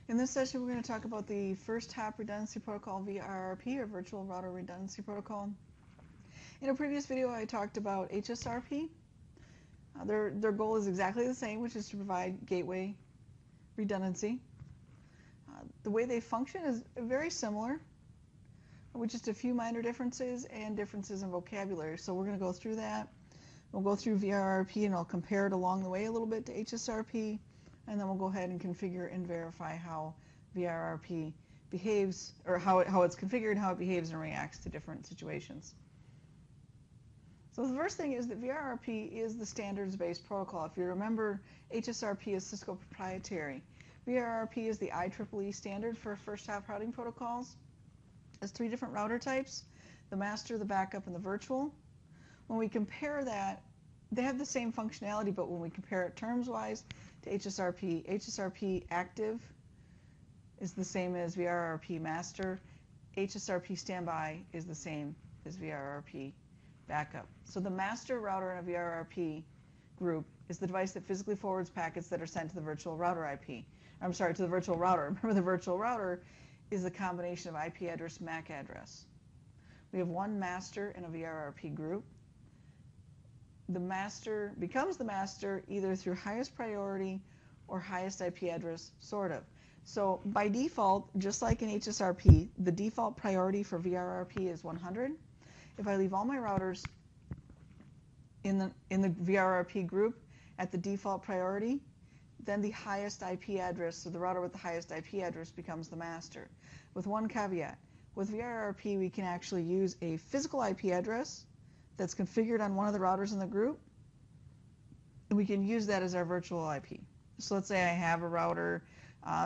In this session, we're going to talk about the first hop redundancy protocol, VRRP, or Virtual Router Redundancy Protocol. In a previous video, I talked about HSRP. Their goal is exactly the same, which is to provide gateway redundancy. The way they function is very similar, with just a few minor differences and differences in vocabulary. So we're going to go through that. We'll go through VRRP, and I'll compare it along the way a little bit to HSRP. And then we'll go ahead and configure and verify how VRRP behaves, or how it's configured and how it behaves and reacts to different situations. So the first thing is that VRRP is the standards-based protocol. If you remember, HSRP is Cisco proprietary. VRRP is the IEEE standard for first-hop routing protocols. It has 3 different router types: the master, the backup, and the virtual. When we compare that, they have the same functionality, but when we compare it terms-wise to HSRP, HSRP active is the same as VRRP master. HSRP standby is the same as VRRP backup. So the master router in a VRRP group is the device that physically forwards packets that are sent to the virtual router IP. I'm sorry, to the virtual router. Remember, the virtual router is a combination of IP address, MAC address. We have one master in a VRRP group. The master becomes the master either through highest priority or highest IP address, sort of. So by default, just like in HSRP, the default priority for VRRP is 100. If I leave all my routers in the VRRP group at the default priority, then the highest IP address, so the router with the highest IP address, becomes the master. With one caveat: with VRRP, we can actually use a physical IP address that's configured on one of the routers in the group, and we can use that as our virtual IP. So let's say I have a router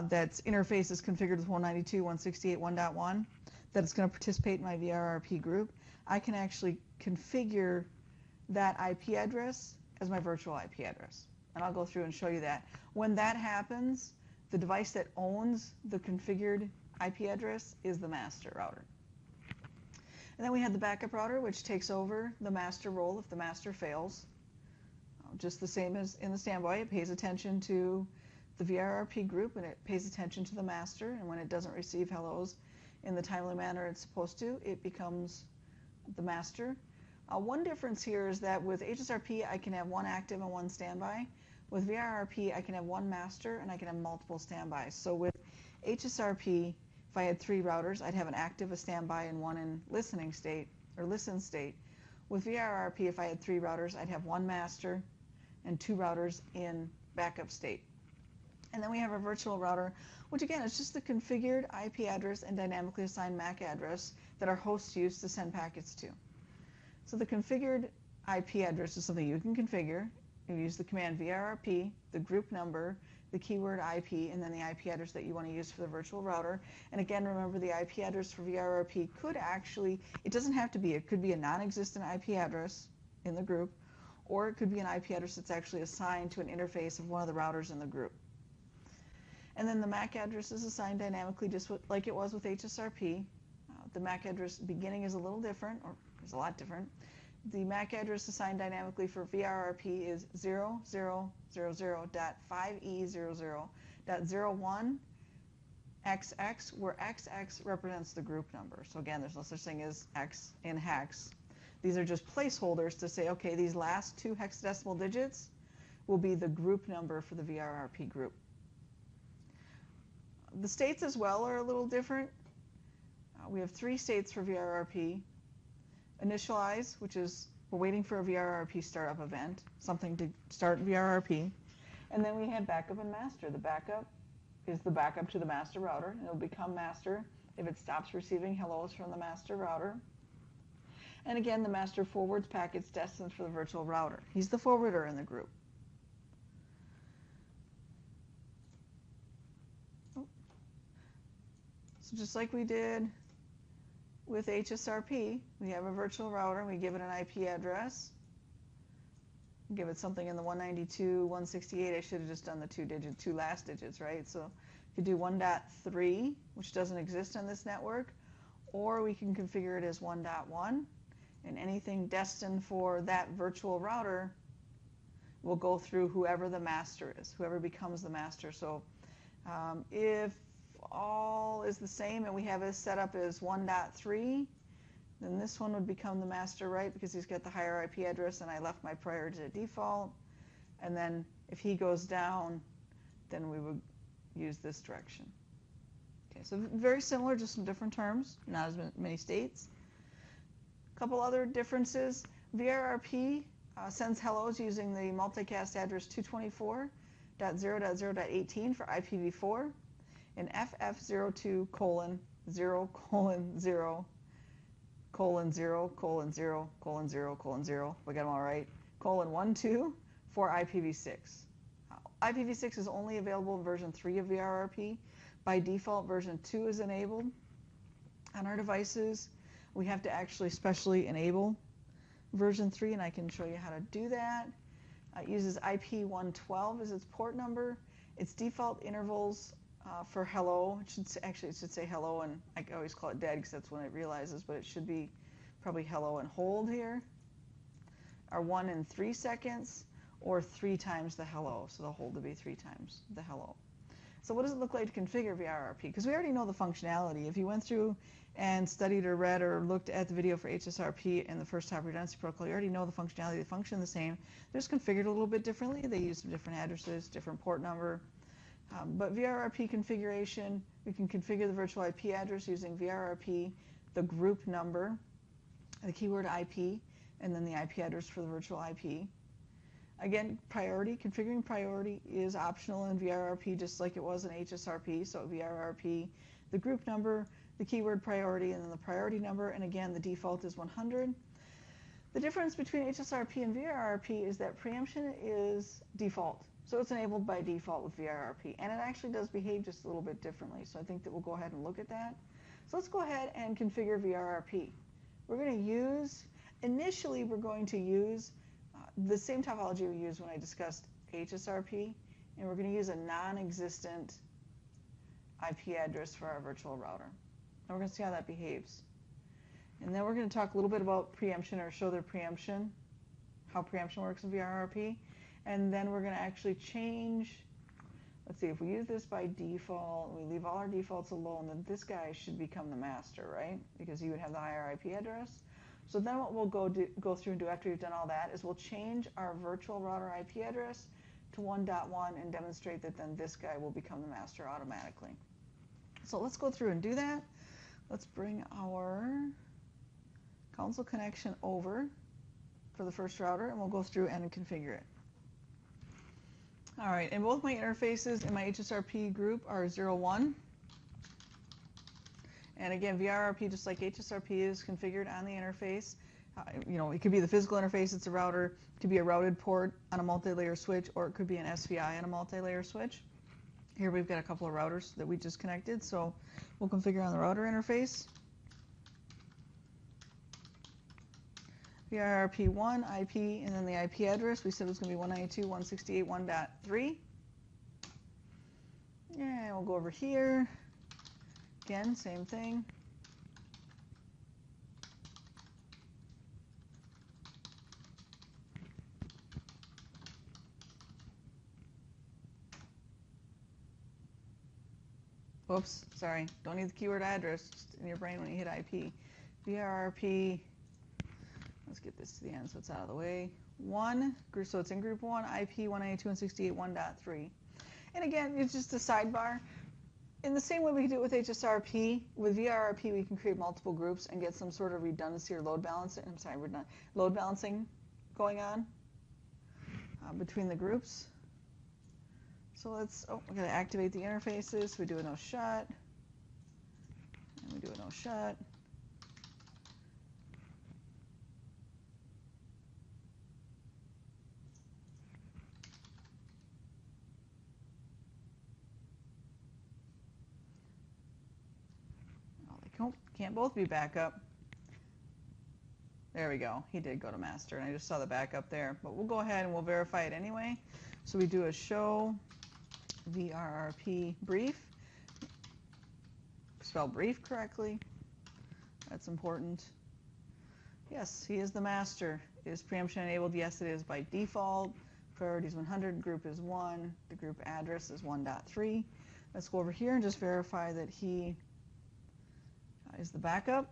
that's interface is configured with 192.168.1.1, that it's going to participate in my VRRP group. I can actually configure that IP address as my virtual IP address. And I'll go through and show you that. When that happens, the device that owns the configured IP address is the master router. And then we have the backup router, which takes over the master role if the master fails. Just the same as in the standby, it pays attention to the VRRP group and it pays attention to the master, and when it doesn't receive hellos in the timely manner it's supposed to, it becomes the master. One difference here is that with HSRP, I can have one active and one standby. With VRRP, I can have one master and I can have multiple standbys. So with HSRP, if I had 3 routers, I'd have an active, a standby, and one in listening state, or listen state. With VRRP, if I had 3 routers, I'd have one master and 2 routers in backup state. And then we have a virtual router, which again is just the configured IP address and dynamically assigned MAC address that our hosts use to send packets to. So the configured IP address is something you can configure. You use the command VRRP, the group number, the keyword IP, and then the IP address that you want to use for the virtual router. And again, remember, the IP address for VRRP could actually, it doesn't have to be, it could be a non-existent IP address in the group, or it could be an IP address that's actually assigned to an interface of one of the routers in the group. And then the MAC address is assigned dynamically, just like it was with HSRP. The MAC address beginning is a little different, or is a lot different. The MAC address assigned dynamically for VRRP is 0000.5E00.01XX, where XX represents the group number. So again, there's no such thing as X in hex. These are just placeholders to say, okay, these last 2 hexadecimal digits will be the group number for the VRRP group. The states as well are a little different. We have 3 states for VRRP. Initialize, which is we're waiting for a VRRP startup event, something to start VRRP. And then we have backup and master. The backup is the backup to the master router, and it'll become master if it stops receiving hellos from the master router. And again, the master forwards packets destined for the virtual router. He's the forwarder in the group. So just like we did with HSRP, we have a virtual router, and we give it an IP address. Give it something in the 192.168. I should have just done the 2 last digits, right? So you could do 1.3, which doesn't exist on this network, or we can configure it as 1.1, and anything destined for that virtual router will go through whoever the master is, whoever becomes the master. So if all is the same and we have it set up as 1.3, then this one would become the master, right? Because he's got the higher IP address and I left my priority to default. And then if he goes down, then we would use this direction. Okay, so very similar, just some different terms, not as many states. A couple other differences. VRRP sends hellos using the multicast address 224.0.0.18 for IPv4 and FF02:0:0:0:0:0:0:0, we got them all right, :12 for IPv6. IPv6 is only available in version 3 of VRRP. By default, version 2 is enabled. On our devices, we have to actually specially enable version 3, and I can show you how to do that. It uses IP112 as its port number. Its default intervals for hello, it should say hello, and I always call it dead because that's when it realizes, but it should be probably hello and hold here, are 1 and 3 seconds, or 3 times the hello, so the hold to be 3 times the hello. So what does it look like to configure VRRP? Because we already know the functionality. If you went through and studied or read or looked at the video for HSRP and the first hop redundancy protocol, you already know the functionality. They function the same. They're just configured a little bit differently. They use some different addresses, different port number. But VRRP configuration, we can configure the virtual IP address using VRRP, the group number, the keyword IP, and then the IP address for the virtual IP. Again, priority, configuring priority is optional in VRRP just like it was in HSRP. So VRRP, the group number, the keyword priority, and then the priority number, and again, the default is 100. The difference between HSRP and VRRP is that preemption is default. So it's enabled by default with VRRP, and it actually does behave just a little bit differently. So I think that we'll go ahead and look at that. So let's go ahead and configure VRRP. We're going to use, initially we're going to use the same topology we used when I discussed HSRP, and we're going to use a non-existent IP address for our virtual router. And we're going to see how that behaves. And then we're going to talk a little bit about preemption, or show their preemption, how preemption works in VRRP. And then we're going to actually change, let's see, if we use this by default, we leave all our defaults alone, then this guy should become the master, right? Because he would have the higher IP address. So then what we'll go through and do after we've done all that is we'll change our virtual router IP address to 1.1 and demonstrate that then this guy will become the master automatically. So let's go through and do that. Let's bring our console connection over for the first router, and we'll go through and configure it. All right, and both my interfaces in my HSRP group are 0.1. And again, VRRP, just like HSRP, is configured on the interface. You know, it could be the physical interface, it's a router, it could be a routed port on a multi-layer switch, or it could be an SVI on a multi-layer switch. Here we've got a couple of routers that we just connected, so we'll configure on the router interface. VRRP1 IP, and then the IP address, we said it was going to be 192.168.1.3. And we'll go over here. Again, same thing. Whoops, sorry. Don't need the keyword address, just in your brain when you hit IP. VRRP, let's get this to the end so it's out of the way. 1, so it's in group 1, IP 192.168.1.3. And again, it's just a sidebar. In the same way we do it with HSRP, with VRRP we can create multiple groups and get some sort of redundancy or load balancing, load balancing going on between the groups. So let's, we're going to activate the interfaces. We do a no shut, and we do a no shut. Can't both be backup. There we go. He did go to master, and I just saw the backup there. But we'll go ahead and we'll verify it anyway. So we do a show VRRP brief. Spell brief correctly. That's important. Yes, he is the master. Is preemption enabled? Yes, it is by default. Priority is 100. Group is 1. The group address is 1.3. Let's go over here and just verify that he is the backup,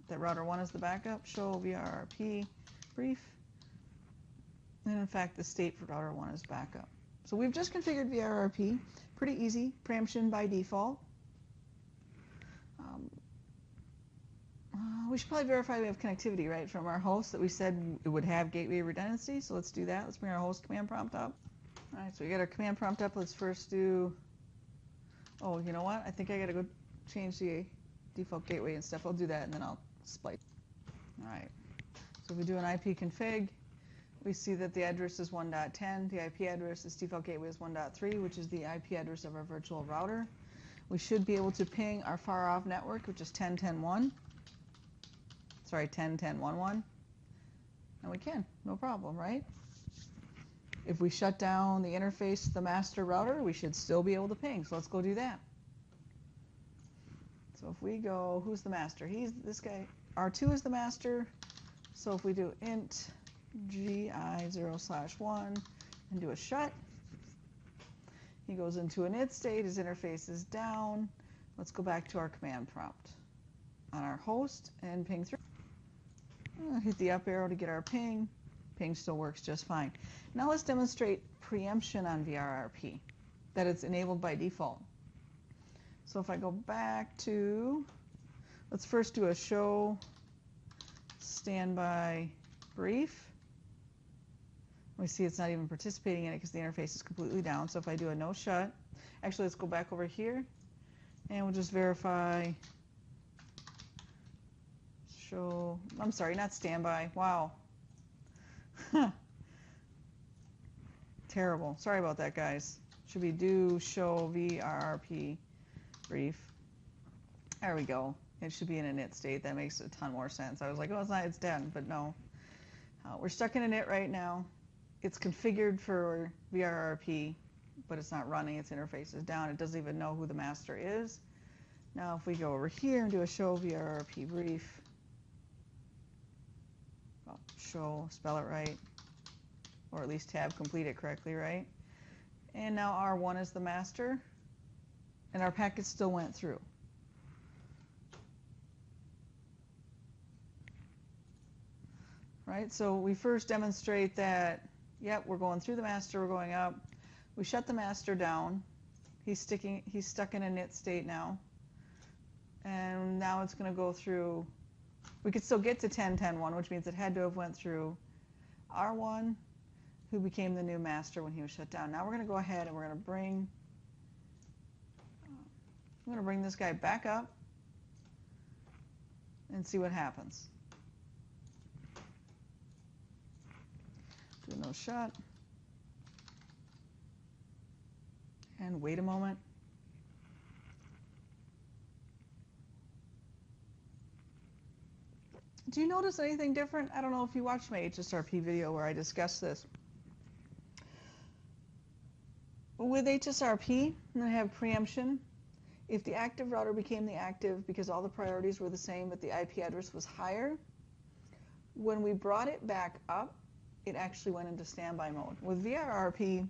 that router 1 is the backup. Show VRRP Brief. And in fact, the state for router 1 is backup. So we've just configured VRRP. Pretty easy. Preemption by default. We should probably verify we have connectivity, right, from our host that we said it would have gateway redundancy. So let's do that. Let's bring our host command prompt up. All right, so we got our command prompt up. Let's first do, oh, you know what? I think I got to go change the default gateway and stuff. I'll do that, and then I'll splice. All right. So if we do an IP config, we see that the address is 1.10. The IP address, this default gateway is 1.3, which is the IP address of our virtual router. We should be able to ping our far off network, which is 10.10.1. Sorry, 10.10.11. And we can, no problem, right? If we shut down the interface to the master router, we should still be able to ping. So let's go do that. So if we go, who's the master? He's this guy. R2 is the master. So if we do int gi0/1 and do a shut, he goes into an init state. His interface is down. Let's go back to our command prompt on our host and ping through. Hit the up arrow to get our ping. Ping still works just fine. Now let's demonstrate preemption on VRRP, that it's enabled by default. So if I go back to, let's first do a show standby brief. We see it's not even participating in it because the interface is completely down. So if I do a no shut, actually let's go back over here and we'll just verify show, I'm sorry, not standby. Wow. Terrible. Sorry about that, guys. Should be do show VRRP brief. There we go. It should be in a init state. That makes a ton more sense. I was like, oh, it's not, it's dead, but no. We're stuck in a init right now. It's configured for VRRP, but it's not running. Its interface is down. It doesn't even know who the master is. Now, if we go over here and do a show VRRP brief, well, show, spell it right, or at least tab complete it correctly, right? And now R1 is the master, and our packet still went through. Right, so we first demonstrate that, yep, we're going through the master, we're going up. We shut the master down. He's stuck in a init state now. And now it's going to go through, we could still get to 10.10.1, which means it had to have went through R1, who became the new master when he was shut down. Now we're going to go ahead and we're going to bring, I'm going to bring this guy back up and see what happens. Do no shut. And wait a moment. Do you notice anything different? I don't know if you watched my HSRP video where I discussed this. With HSRP, I'm going to have preemption. If the active router became the active because all the priorities were the same but the IP address was higher, when we brought it back up, it actually went into standby mode. With VRRP,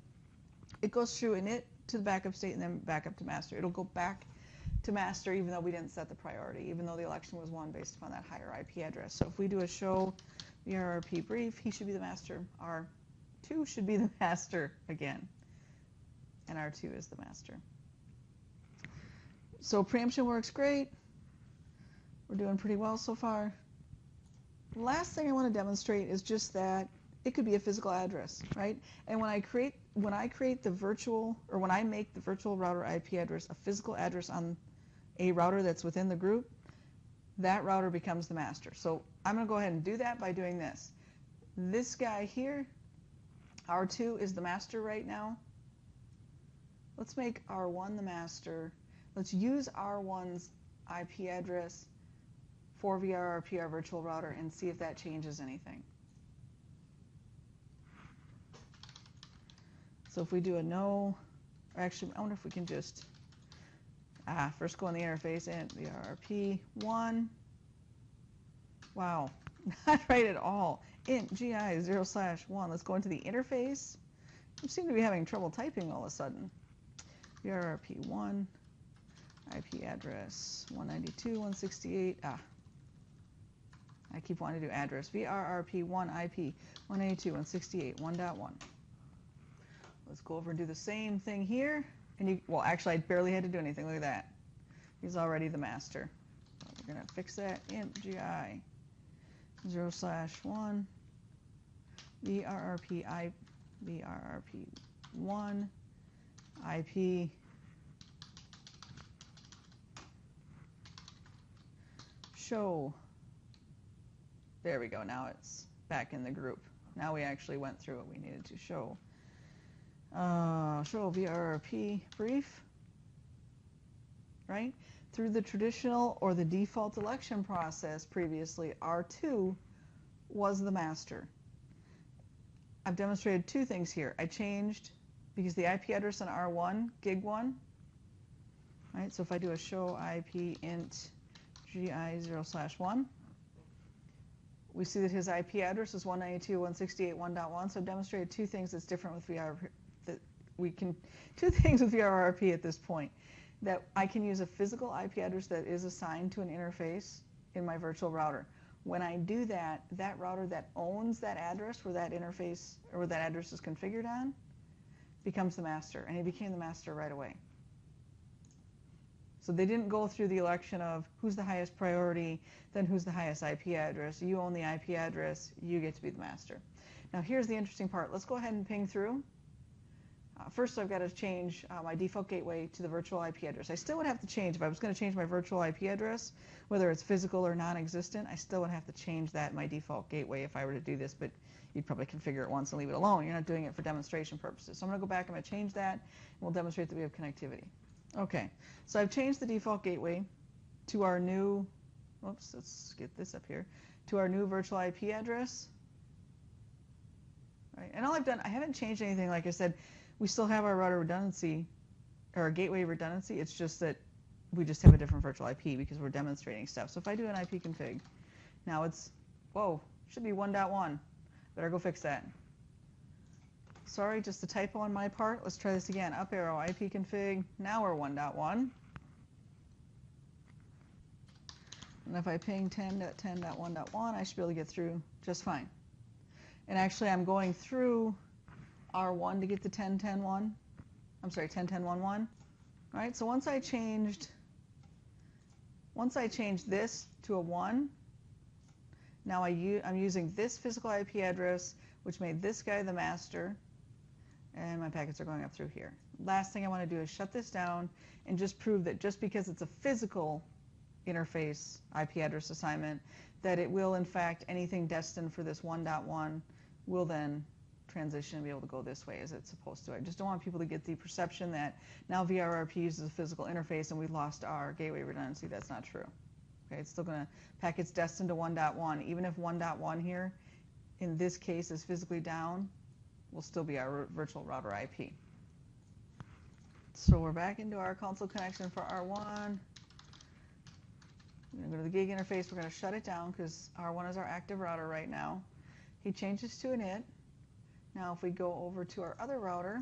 it goes through init to the backup state and then back up to master. It'll go back to master even though we didn't set the priority, even though the election was won based upon that higher IP address. So if we do a show VRRP brief, he should be the master. R2 should be the master again. And R2 is the master. So preemption works great. We're doing pretty well so far. Last thing I want to demonstrate is just that it could be a physical address, right? And when I create the virtual, or when I make the virtual router IP address a physical address on a router that's within the group, that router becomes the master. So I'm going to go ahead and do that by doing this. This guy here, R2 is the master right now. Let's make R1 the master. Let's use R1's IP address for VRRP, our virtual router, and see if that changes anything. So if we do a no, or actually, I wonder if we can just, first go on the interface, int VRRP 1. Wow, not right at all. Int gi0/1. Let's go into the interface. I seem to be having trouble typing all of a sudden. VRRP1, IP address 192.168. I keep wanting to do address. VRRP1 IP 192.168 1.1. Let's go over and do the same thing here. And well, actually, I barely had to do anything. Look at that. He's already the master. So we're going to fix that. Int GI 0/1 VRRP1 IP show. There we go. Now it's back in the group. Now we actually went through what we needed to show. Show VRRP brief, right? Through the traditional or the default election process previously, R2 was the master. I've demonstrated two things here. I changed, because the IP address on R1, gig1, right? So if I do a show IP int GI 0/1, we see that his IP address is 192.168 1.1. So I've demonstrated two things that's different with VRRP. Two things with VRRP at this point. That I can use a physical IP address that is assigned to an interface in my virtual router. When I do that, that router that owns that address where that interface or where that address is configured on becomes the master, and he became the master right away. So they didn't go through the election of who's the highest priority, then who's the highest IP address. You own the IP address, you get to be the master. Now here's the interesting part. Let's go ahead and ping through. First, I've got to change my default gateway to the virtual IP address. I still would have to change, if I was going to change my virtual IP address, whether it's physical or non-existent, I still would have to change that in my default gateway if I were to do this, but you'd probably configure it once and leave it alone. You're not doing it for demonstration purposes. So I'm going to go back, I'm going to change that, and we'll demonstrate that we have connectivity. Okay, so I've changed the default gateway to our new, whoops, let's get this up here, to our new virtual IP address. Right, and all I've done, I haven't changed anything. Like I said, we still have our router redundancy, or our gateway redundancy. It's just that we just have a different virtual IP because we're demonstrating stuff. So if I do an IP config, now it's, whoa, should be 1.1. Better go fix that. Sorry, just a typo on my part. Let's try this again. Up arrow, IP config. Now we're 1.1. And if I ping 10.10.1.1, I should be able to get through just fine. And actually, I'm going through R1 to get to 10.10.1. I'm sorry, 10.10.1.1. All right, so once I changed this to a 1, now I'm using this physical IP address, which made this guy the master, and my packets are going up through here. Last thing I want to do is shut this down and just prove that just because it's a physical interface IP address assignment, that it will, in fact, anything destined for this 1.1 will then transition and be able to go this way as it's supposed to. I just don't want people to get the perception that now VRRP uses a physical interface and we lost our gateway redundancy. That's not true. Okay, it's still going to, packets destined to 1.1, even if 1.1 here, in this case, is physically down, will still be our virtual router IP. So we're back into our console connection for R1. We're going to go to the gig interface. We're going to shut it down because R1 is our active router right now. He changes to an IT. Now if we go over to our other router,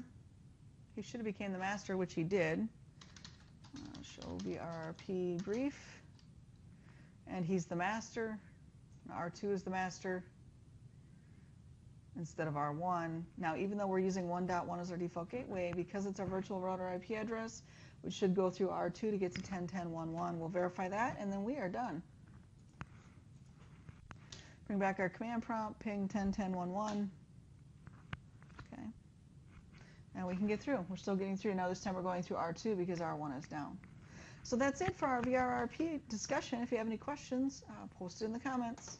he should have became the master, which he did. Show VRRP brief. And he's the master. R2 is the master instead of R1. Now even though we're using 1.1 as our default gateway, because it's our virtual router IP address, we should go through R2 to get to 10.10.1.1. We'll verify that, and then we are done. Bring back our command prompt, ping 10.10.1.1. Okay. And we can get through. We're still getting through. Now this time we're going through R2 because R1 is down. So that's it for our VRRP discussion. If you have any questions, post it in the comments.